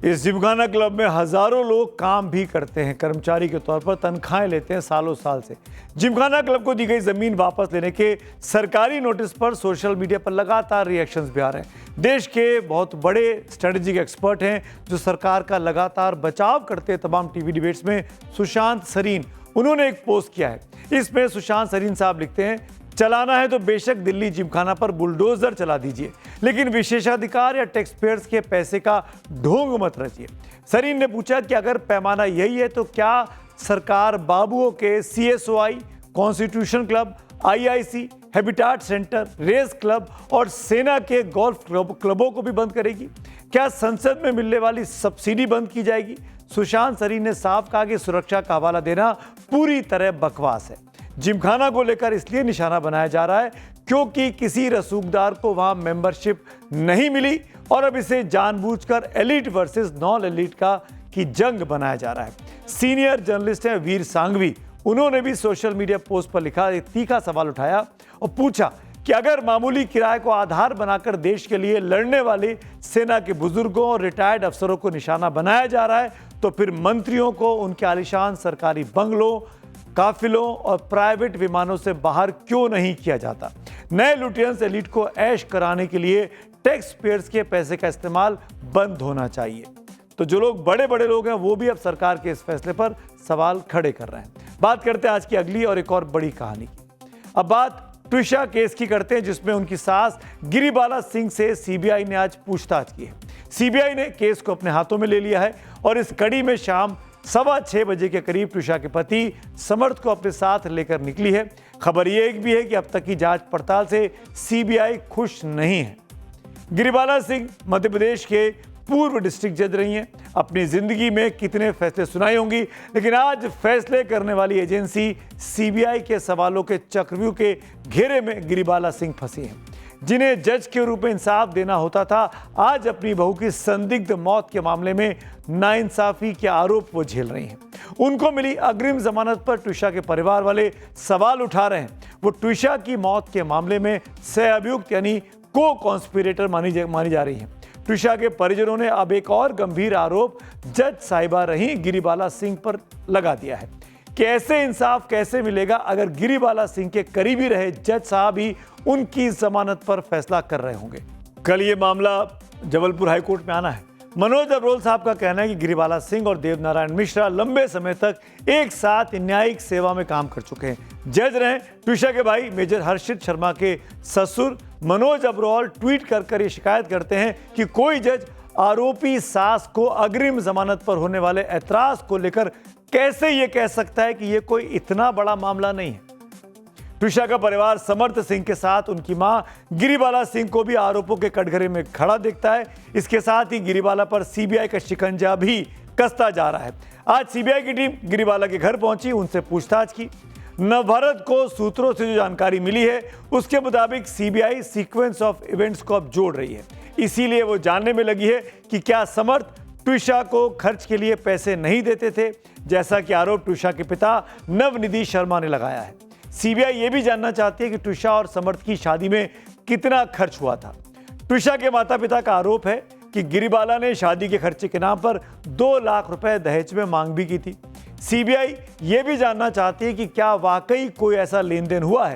इस जिमखाना क्लब में हजारों लोग काम भी करते हैं, कर्मचारी के तौर पर तनख्वाहें लेते हैं सालों साल से। जिमखाना क्लब को दी गई जमीन वापस लेने के सरकारी नोटिस पर सोशल मीडिया पर लगातार रिएक्शंस भी आ रहे हैं। देश के बहुत बड़े स्ट्रेटेजिक एक्सपर्ट हैं जो सरकार का लगातार बचाव करते हैं तमाम टीवी डिबेट्स में। सुशांत सरीन, उन्होंने एक पोस्ट किया है, इसमें सुशांत सरीन साहब लिखते हैं, चलाना है तो बेशक दिल्ली जिमखाना पर बुलडोजर चला दीजिए, लेकिन विशेषाधिकार या टैक्स पेयर्स के पैसे का ढोंग मत रचिए। सरीन ने पूछा कि अगर पैमाना यही है तो क्या सरकार बाबुओं के CSOI, constitution club, IIC, habitat centre, race club और सेना के गोल्फ क्लबों को भी बंद करेगी? क्या संसद में मिलने वाली सब्सिडी बंद की जाएगी? सुशांत सरीन ने साफ कहा कि सुरक्षा का हवाला देना पूरी तरह बकवास है। जिमखाना को लेकर इसलिए निशाना बनाया जा रहा है क्योंकि किसी रसूखदार को वहां मेंबरशिप नहीं मिली और अब इसे जानबूझकर एलिट वर्सेस नॉन एलिट की जंग बनाया जा रहा है। सीनियर जर्नलिस्ट हैं वीर सांघवी, उन्होंने भी सोशल मीडिया पोस्ट पर लिखा, एक तीखा सवाल उठाया और पूछा कि अगर मामूली किराए को आधार बनाकर देश के लिए लड़ने वाले सेना के बुजुर्गों और रिटायर्ड अफसरों को निशाना बनाया जा रहा है तो फिर मंत्रियों को उनके आलीशान सरकारी बंगलों, काफिलों और प्राइवेट विमानों से बाहर क्यों नहीं किया जाता? नए लुटियंस एलिट को ऐश कराने के लिए टैक्स पेयर्स के पैसे का इस्तेमाल बंद होना चाहिए। तो जो लोग बड़े बड़े लोग हैं वो भी अब सरकार के इस फैसले पर सवाल खड़े कर रहे हैं। बात करते हैं आज की अगली और एक और बड़ी कहानी की। अब बात ट्विशा केस की करते हैं जिसमें उनकी सास गिरिबाला सिंह से सीबीआई ने आज पूछताछ की है। सीबीआई ने केस को अपने हाथों में ले लिया है और इस कड़ी में शाम 6:15 बजे के करीब ट्विशा के पति समर्थ को अपने साथ लेकर निकली है। खबर ये एक भी है कि अब तक की जांच पड़ताल से सीबीआई खुश नहीं है। गिरिबाला सिंह मध्य प्रदेश के पूर्व डिस्ट्रिक्ट जज रही हैं। अपनी जिंदगी में कितने फैसले सुनाई होंगी, लेकिन आज फैसले करने वाली एजेंसी सीबीआई के सवालों के चक्रव्यूह के घेरे में गिरिबाला सिंह फंसी हैं। जिन्हें जज के रूप में इंसाफ देना होता था, आज अपनी बहू की संदिग्ध मौत के मामले में नाइंसाफी के आरोप वो झेल रही हैं। उनको मिली अग्रिम जमानत पर ट्विशा के परिवार वाले सवाल उठा रहे हैं। वो ट्विशा की मौत के मामले में सहअभियुक्त यानी को कॉन्स्पिरेटर मानी जा रही हैं। ट्विशा के परिजनों ने अब एक और गंभीर आरोप जज साहिबा रही गिरिबाला सिंह पर लगा दिया है कि ऐसे इंसाफ कैसे मिलेगा अगर गिरिबाला सिंह के करीबी रहे जज साहब ही उनकी जमानत पर फैसला कर रहे होंगे। कल ये मामला जबलपुर हाईकोर्ट में आना है। मनोज अब्रोल साहब का कहना है कि गिरिबाला सिंह और देवनारायण मिश्रा लंबे समय तक एक साथ न्यायिक सेवा में काम कर चुके हैं। जज रहे ट्विशा के भाई मेजर हर्षित शर्मा के ससुर मनोज अब्रोल ट्वीट कर ये शिकायत करते हैं कि कोई जज आरोपी सास को अग्रिम जमानत पर होने वाले ऐतराज को लेकर कैसे ये कह सकता है कि ये कोई इतना बड़ा मामला नहीं है। ट्विशा का परिवार समर्थ सिंह के साथ उनकी मां गिरिबाला सिंह को भी आरोपों के कटघरे में खड़ा देखता है। इसके साथ ही गिरिबाला पर सीबीआई का शिकंजा भी कसता जा रहा है। आज सीबीआई की टीम गिरिबाला के घर पहुंची, उनसे पूछताछ की। नवभारत को सूत्रों से जो जानकारी मिली है उसके मुताबिक सीबीआई सीक्वेंस ऑफ इवेंट्स को अब जोड़ रही है। इसीलिए वो जानने में लगी है कि क्या समर्थ ट्विशा को खर्च के लिए पैसे नहीं देते थे, जैसा कि आरोप ट्विशा के पिता नवनिधि शर्मा ने लगाया है। सीबीआई ये भी जानना चाहती है कि ट्विशा और समर्थ की शादी में कितना खर्च हुआ था। ट्विशा के माता पिता का आरोप है कि गिरिबाला ने शादी के खर्चे के नाम पर 2 लाख रुपए दहेज में मांग भी की थी। सीबीआई ये भी जानना चाहती है कि क्या वाकई कोई ऐसा लेन देन हुआ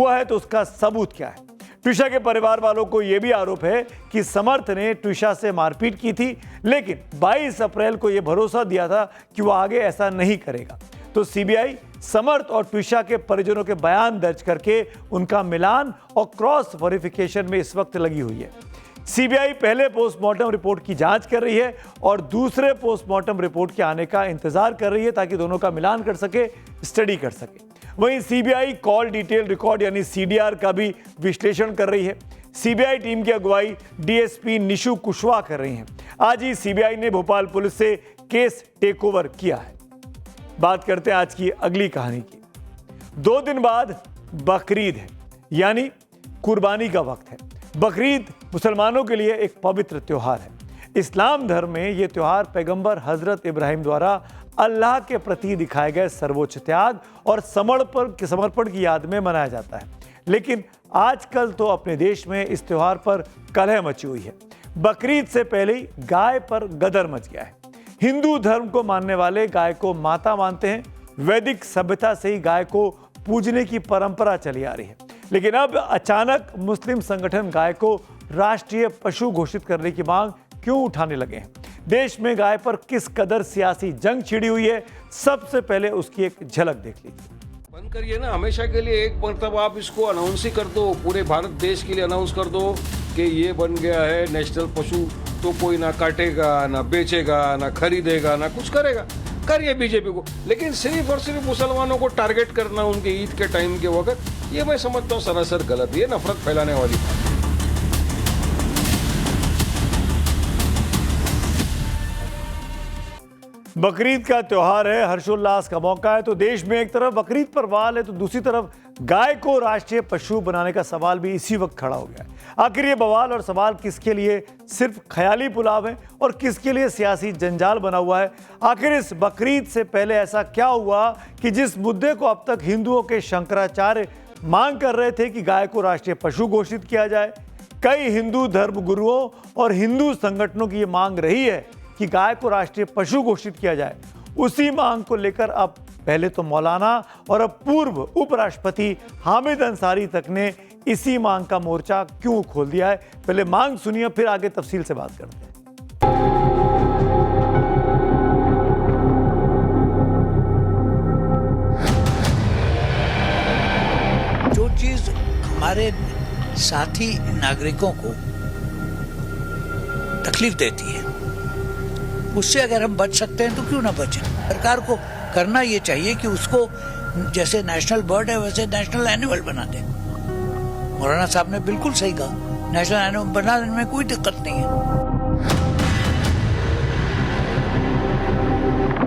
है तो उसका सबूत क्या है। ट्विशा के परिवार वालों को यह भी आरोप है कि समर्थ ने ट्विशा से मारपीट की थी, लेकिन 22 अप्रैल को यह भरोसा दिया था कि वह आगे ऐसा नहीं करेगा। तो सीबीआई समर्थ और ट्विशा के परिजनों के बयान दर्ज करके उनका मिलान और क्रॉस वेरिफिकेशन में इस वक्त लगी हुई है। सीबीआई पहले पोस्टमार्टम रिपोर्ट की जांच कर रही है और दूसरे पोस्टमार्टम रिपोर्ट के आने का इंतजार कर रही है ताकि दोनों का मिलान कर सके, स्टडी कर सके। वहीं सीबीआई कॉल डिटेल रिकॉर्ड यानी सीडीआर का भी विश्लेषण कर रही है। सीबीआई टीम की अगुवाई डीएसपी निशु कुशवाहा कर रही हैं। आज ही सीबीआई ने भोपाल पुलिस से केस टेक ओवर किया है। बात करते हैं आज की अगली कहानी की। 2 दिन बाद बकरीद है, यानी कुर्बानी का वक्त है। बकरीद मुसलमानों के लिए एक पवित्र त्योहार है। इस्लाम धर्म में यह त्योहार पैगंबर हजरत इब्राहिम द्वारा अल्लाह के प्रति दिखाए गए सर्वोच्च त्याग और समर्पण की याद में मनाया जाता है। लेकिन आजकल तो अपने देश में इस त्योहार पर कलह मची हुई है। बकरीद से पहले ही गाय पर गदर मच गया है। हिंदू धर्म को मानने वाले गाय को माता मानते हैं। वैदिक सभ्यता से ही गाय को पूजने की परंपरा चली आ रही है, लेकिन अब अचानक मुस्लिम संगठन गाय को राष्ट्रीय पशु घोषित करने की मांग क्यों उठाने लगे हैं? देश में गाय पर किस कदर सियासी जंग छिड़ी हुई है, सबसे पहले उसकी एक झलक देख लीजिए। बंद करिए ना, हमेशा के लिए एक मरतबा आप इसको अनाउंस ही कर दो, पूरे भारत देश के लिए अनाउंस कर दो कि ये बन गया है नेशनल पशु। तो कोई ना काटेगा, ना बेचेगा, ना खरीदेगा, ना कुछ करेगा। करिए बीजेपी को, लेकिन सिर्फ और सिर्फ मुसलमानों को टारगेट करना उनके ईद के टाइम के वक्त, ये मैं समझता हूँ सरासर गलत है, नफरत फैलाने वाली बात। बकरीद का त्योहार है, हर्षोल्लास का मौका है, तो देश में एक तरफ बकरीद पर्वाल है तो दूसरी तरफ गाय को राष्ट्रीय पशु बनाने का सवाल भी इसी वक्त खड़ा हो गया है। आखिर ये बवाल और सवाल किसके लिए सिर्फ ख्याली पुलाव है और किसके लिए सियासी जंजाल बना हुआ है? आखिर इस बकरीद से पहले ऐसा क्या हुआ कि जिस मुद्दे को अब तक हिंदुओं के शंकराचार्य मांग कर रहे थे कि गाय को राष्ट्रीय पशु घोषित किया जाए, कई हिंदू धर्म गुरुओं और हिंदू संगठनों की ये मांग रही है कि गाय को राष्ट्रीय पशु घोषित किया जाए, उसी मांग को लेकर अब पहले तो मौलाना और अब पूर्व उपराष्ट्रपति हामिद अंसारी तक ने इसी मांग का मोर्चा क्यों खोल दिया है? पहले मांग सुनिए, फिर आगे तफसील से बात करते हैं। जो चीज हमारे साथी नागरिकों को तकलीफ देती है, उससे अगर हम बच सकते हैं तो क्यों ना बचें। सरकार को करना ये चाहिए कि उसको जैसे नेशनल बर्ड है वैसे नेशनल एनिमल बना दे। मौलाना साहब ने बिल्कुल सही कहा, नेशनल एनिमल बनाने में कोई दिक्कत नहीं है।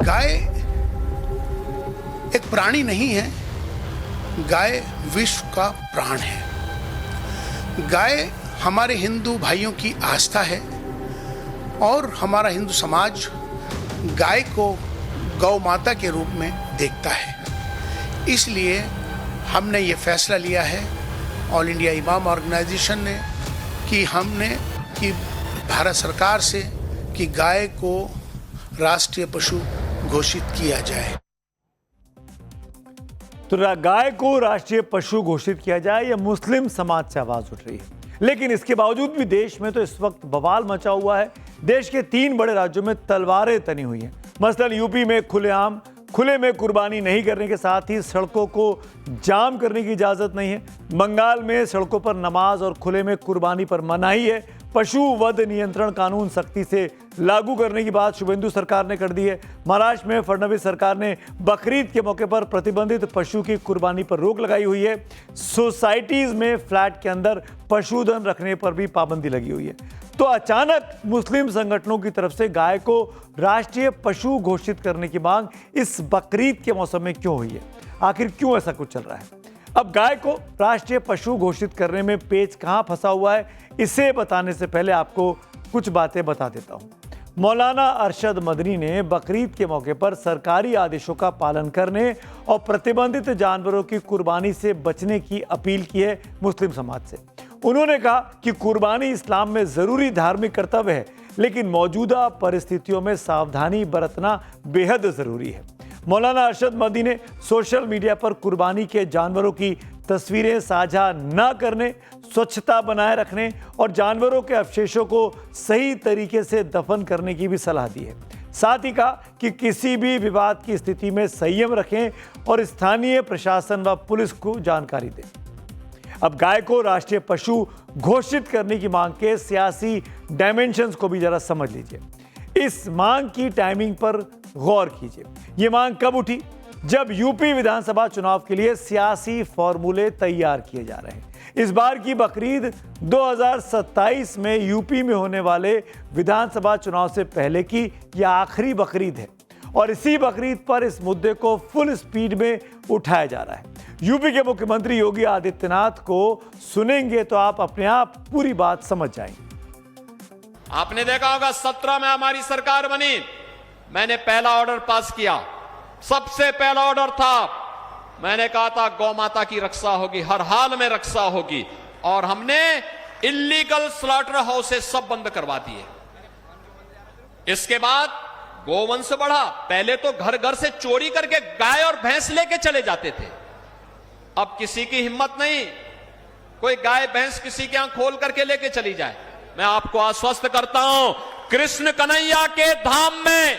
गाय एक प्राणी नहीं है, गाय विश्व का प्राण है। गाय हमारे हिंदू भाइयों की आस्था है और हमारा हिंदू समाज गाय को गौ माता के रूप में देखता है। इसलिए हमने ये फैसला लिया है ऑल इंडिया इमाम ऑर्गेनाइजेशन ने कि भारत सरकार से कि गाय को राष्ट्रीय पशु घोषित किया जाए। तो गाय को राष्ट्रीय पशु घोषित किया जाए, यह मुस्लिम समाज से आवाज उठ रही है। लेकिन इसके बावजूद भी देश में तो इस वक्त बवाल मचा हुआ है। देश के 3 बड़े राज्यों में तलवारें तनी हुई हैं। मसलन यूपी में खुले में कुर्बानी नहीं करने के साथ ही सड़कों को जाम करने की इजाजत नहीं है। बंगाल में सड़कों पर नमाज और खुले में कुर्बानी पर मनाही है। पशु वध नियंत्रण कानून सख्ती से लागू करने की बात शुभेंदु सरकार ने कर दी है। महाराष्ट्र में फडणवीस सरकार ने बकरीद के मौके पर प्रतिबंधित पशु की कुर्बानी पर रोक लगाई हुई है। सोसाइटीज में फ्लैट के अंदर पशुधन रखने पर भी पाबंदी लगी हुई है। तो अचानक मुस्लिम संगठनों की तरफ से गाय को राष्ट्रीय पशु घोषित करने की मांग इस बकरीद के मौसम में क्यों हुई है? आखिर क्यों ऐसा कुछ चल रहा है? अब गाय को राष्ट्रीय पशु घोषित करने में पेच कहां फंसा हुआ है, इसे बताने से पहले आपको कुछ बातें बता देता हूं। मौलाना अरशद मदनी ने बकरीद के मौके पर सरकारी आदेशों का पालन करने और प्रतिबंधित जानवरों की कुर्बानी से बचने की अपील की है मुस्लिम समाज से। उन्होंने कहा कि कुर्बानी इस्लाम में जरूरी धार्मिक कर्तव्य है, लेकिन मौजूदा परिस्थितियों में सावधानी बरतना बेहद जरूरी है। मौलाना अरशद मदनी ने सोशल मीडिया पर कुर्बानी के जानवरों की तस्वीरें साझा न करने, स्वच्छता बनाए रखने और जानवरों के अवशेषों को सही तरीके से दफन करने की भी सलाह दी है। साथ ही कहा कि किसी भी विवाद की स्थिति में संयम रखें और स्थानीय प्रशासन व पुलिस को जानकारी दें। अब गाय को राष्ट्रीय पशु घोषित करने की मांग के सियासी डायमेंशंस को भी जरा समझ लीजिए। इस मांग की टाइमिंग पर गौर कीजिए। ये मांग कब उठी? जब यूपी विधानसभा चुनाव के लिए सियासी फॉर्मूले तैयार किए जा रहे हैं। इस बार की बकरीद 2027 में यूपी में होने वाले विधानसभा चुनाव से पहले की यह आखिरी बकरीद है और इसी बकरीद पर इस मुद्दे को फुल स्पीड में उठाया जा रहा है। यूपी के मुख्यमंत्री योगी आदित्यनाथ को सुनेंगे तो आप अपने आप पूरी बात समझ जाएंगे। आपने देखा होगा 17 में हमारी सरकार बनी, मैंने पहला ऑर्डर पास किया। सबसे पहला ऑर्डर था, मैंने कहा था गौ माता की रक्षा होगी, हर हाल में रक्षा होगी, और हमने इलीगल स्लॉटर हाउसेस सब बंद करवा दिए। इसके बाद गोवंश बढ़ा। पहले तो घर घर से चोरी करके गाय और भैंस लेके चले जाते थे, अब किसी की हिम्मत नहीं कोई गाय भैंस किसी के यहां खोल करके लेके चली जाए। मैं आपको आश्वस्त करता हूं, कृष्ण कन्हैया के धाम में,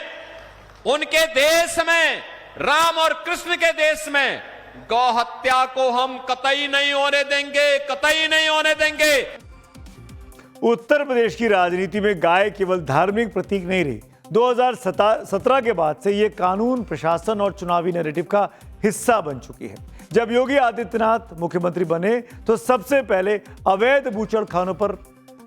उनके देश में, राम और कृष्ण के देश में गौ हत्या को हम कतई नहीं होने देंगे, कतई नहीं होने देंगे। उत्तर प्रदेश की राजनीति में गाय केवल धार्मिक प्रतीक नहीं रही। 2017 के बाद से यह कानून, प्रशासन और चुनावी नैरेटिव का हिस्सा बन चुकी है। जब योगी आदित्यनाथ मुख्यमंत्री बने तो सबसे पहले अवैध बूचड़खानों पर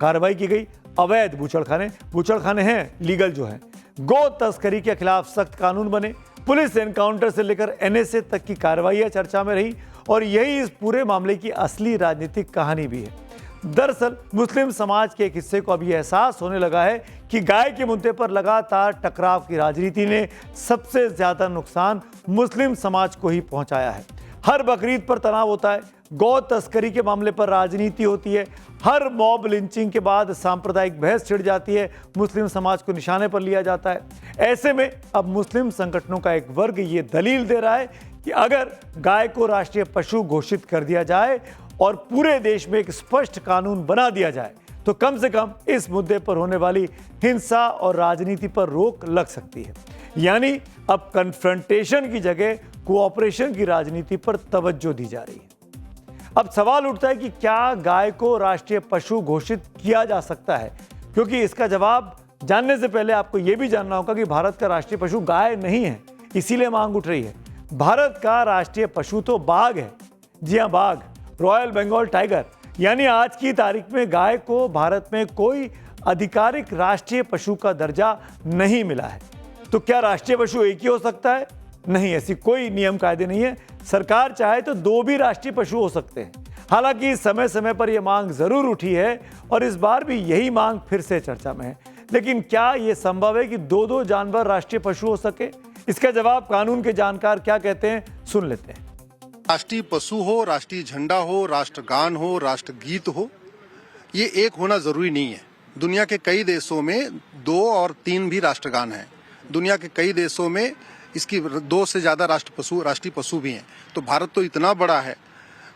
कार्रवाई की गई। अवैध बूचड़खाने हैं लीगल जो हैं। गौ तस्करी के खिलाफ सख्त कानून बने। पुलिस एनकाउंटर से लेकर एनएसए तक की कार्रवाइयां चर्चा में रही और यही इस पूरे मामले की असली राजनीतिक कहानी भी है। दरअसल मुस्लिम समाज के एक हिस्से को अब यह एहसास होने लगा है कि गाय के मुद्दे पर लगातार टकराव की राजनीति ने सबसे ज्यादा नुकसान मुस्लिम समाज को ही पहुंचाया है। हर बकरीद पर तनाव होता है, गौ तस्करी के मामले पर राजनीति होती है, हर मॉब लिंचिंग के बाद सांप्रदायिक बहस छिड़ जाती है, मुस्लिम समाज को निशाने पर लिया जाता है। ऐसे में अब मुस्लिम संगठनों का एक वर्ग ये दलील दे रहा है कि अगर गाय को राष्ट्रीय पशु घोषित कर दिया जाए और पूरे देश में एक स्पष्ट कानून बना दिया जाए तो कम से कम इस मुद्दे पर होने वाली हिंसा और राजनीति पर रोक लग सकती है। यानी अब कन्फ्रंटेशन की जगह कोऑपरेशन की राजनीति पर तवज्जो दी जा रही है। अब सवाल उठता है कि क्या गाय को राष्ट्रीय पशु घोषित किया जा सकता है, क्योंकि इसका जवाब जानने से पहले आपको यह भी जानना होगा कि भारत का राष्ट्रीय पशु गाय नहीं है, इसीलिए मांग उठ रही है। भारत का राष्ट्रीय पशु तो बाघ है। जी हां, बाघ, रॉयल बंगाल टाइगर। यानी आज की तारीख में गाय को भारत में कोई आधिकारिक राष्ट्रीय पशु का दर्जा नहीं मिला है। तो क्या राष्ट्रीय पशु एक ही हो सकता है? नहीं, ऐसी कोई नियम कायदे नहीं है। सरकार चाहे तो 2 भी राष्ट्रीय पशु हो सकते हैं। हालांकि समय समय पर यह मांग जरूर उठी है और इस बार भी यही मांग फिर से चर्चा में है। लेकिन क्या यह संभव है कि 2 जानवर राष्ट्रीय पशु हो सके? इसका जवाब कानून के जानकार क्या कहते हैं, सुन लेते हैं। राष्ट्रीय पशु हो, राष्ट्रीय झंडा हो, राष्ट्रगान हो, राष्ट्रगीत हो, ये एक होना जरूरी नहीं है। दुनिया के कई देशों में 2 और 3 भी राष्ट्रगान हैं। दुनिया के कई देशों में इसकी 2 से ज्यादा राष्ट्रीय पशु भी हैं। तो भारत तो इतना बड़ा है,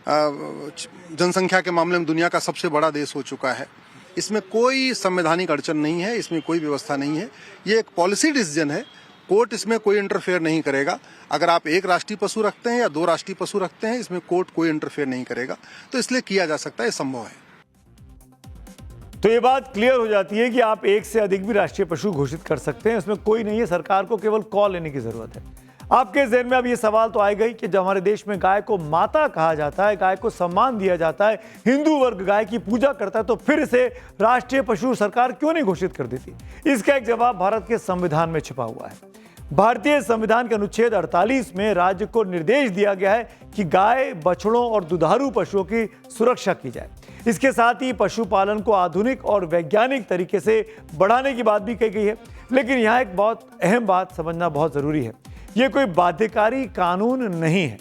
जनसंख्या के मामले में दुनिया का सबसे बड़ा देश हो चुका है। इसमें कोई संवैधानिक अड़चन नहीं है, इसमें कोई व्यवस्था नहीं है। ये एक पॉलिसी डिसीजन है, कोर्ट इसमें कोई इंटरफेयर नहीं करेगा। अगर आप 1 राष्ट्रीय पशु रखते हैं या 2 राष्ट्रीय पशु रखते हैं, इसमें कोर्ट कोई इंटरफेयर नहीं करेगा। तो इसलिए किया जा सकता है, संभव है। तो ये बात क्लियर हो जाती है कि आप 1 से अधिक भी राष्ट्रीय पशु घोषित कर सकते हैं, इसमें कोई नहीं है। सरकार को केवल कॉल लेने की जरूरत है। आपके ज़हन में अब ये सवाल तो आएगा ही कि जब हमारे देश में गाय को माता कहा जाता है, गाय को सम्मान दिया जाता है, हिंदू वर्ग गाय की पूजा करता है, तो फिर इसे राष्ट्रीय पशु सरकार क्यों नहीं घोषित कर देती? इसका एक जवाब भारत के संविधान में छिपा हुआ है। भारतीय संविधान के अनुच्छेद 48 में राज्य को निर्देश दिया गया है कि गाय, बछड़ों और दुधारू पशुओं की सुरक्षा की जाए। इसके साथ ही पशुपालन को आधुनिक और वैज्ञानिक तरीके से बढ़ाने की बात भी कही गई है। लेकिन यहाँ एक बहुत अहम बात समझना बहुत जरूरी है, ये कोई बाध्यकारी कानून नहीं है।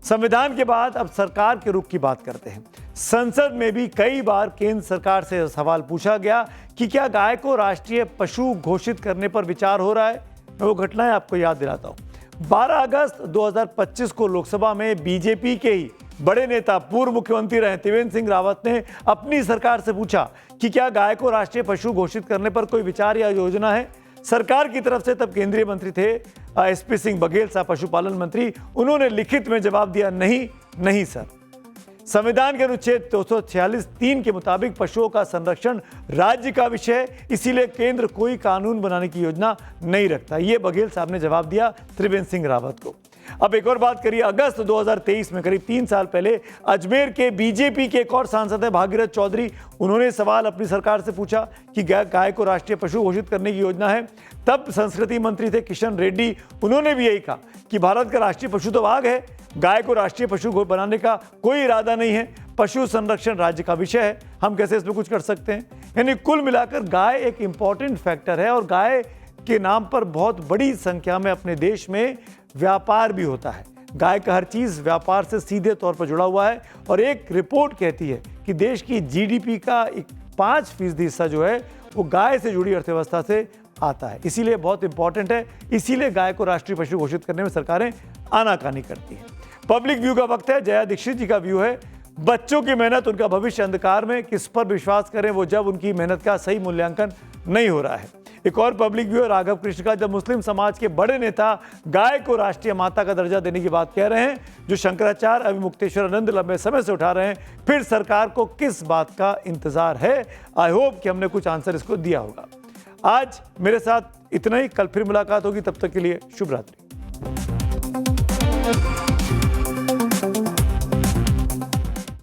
संविधान के बाद अब सरकार के रुख की बात करते हैं। संसद में भी कई बार केंद्र सरकार से सवाल पूछा गया कि क्या गाय को राष्ट्रीय पशु घोषित करने पर विचार हो रहा है। मैं वो घटनाएं आपको याद दिलाता हूं। 12 अगस्त 2025 को लोकसभा में बीजेपी के ही बड़े नेता, पूर्व मुख्यमंत्री रहे त्रिवेंद्र सिंह रावत ने अपनी सरकार से पूछा कि क्या गाय को राष्ट्रीय पशु घोषित करने पर कोई विचार या योजना है। सरकार की तरफ से तब केंद्रीय मंत्री थे एसपी सिंह बघेल साहब, पशुपालन मंत्री। उन्होंने लिखित में जवाब दिया, नहीं सर। संविधान के अनुच्छेद 246(3) के मुताबिक पशुओं का संरक्षण राज्य का विषय है, इसीलिए केंद्र कोई कानून बनाने की योजना नहीं रखता। ये बघेल साहब ने जवाब दिया त्रिवेंद्र सिंह रावत को। अब एक और बात करिए, अगस्त 2023 में करीब 3 साल पहले अजमेर के बीजेपी के एक और सांसद है भागीरथ चौधरी, उन्होंने सवाल अपनी सरकार से पूछा कि गाय को राष्ट्रीय पशु घोषित करने की योजना है। तब संस्कृति मंत्री थे किशन रेड्डी, उन्होंने भी यही कहा कि भारत का राष्ट्रीय पशु तो बाघ है, गाय को राष्ट्रीय पशु बनाने का कोई इरादा नहीं है, पशु संरक्षण राज्य का विषय है, हम कैसे इसमें कुछ कर सकते हैं। यानी कुल मिलाकर गाय एक इंपॉर्टेंट फैक्टर है और गाय के नाम पर बहुत बड़ी संख्या में अपने देश में व्यापार भी होता है। गाय का हर चीज व्यापार से सीधे तौर पर जुड़ा हुआ है और एक रिपोर्ट कहती है कि देश की जीडीपी का 5% हिस्सा जो है वो गाय से जुड़ी अर्थव्यवस्था से आता है। इसीलिए बहुत इंपॉर्टेंट है, इसीलिए गाय को राष्ट्रीय पशु घोषित करने में सरकारें आनाकानी करती हैं। पब्लिक व्यू का वक्त है। जया दीक्षित जी का व्यू है, बच्चों की मेहनत, उनका भविष्य अंधकार में, किस पर विश्वास करें वो जब उनकी मेहनत का सही मूल्यांकन नहीं हो रहा है। एक और पब्लिक व्यू है राघव कृष्ण का, जब मुस्लिम समाज के बड़े नेता गाय को राष्ट्रीय माता का दर्जा देने की बात कह रहे हैं, जो शंकराचार्य अभिमुक्तेश्वर आनंद लंबे समय से उठा रहे हैं, फिर सरकार को किस बात का इंतजार है। आई होप कि हमने कुछ आंसर इसको दिया होगा। आज मेरे साथ इतना ही, कल फिर मुलाकात होगी, तब तक के लिए शुभ रात्रि।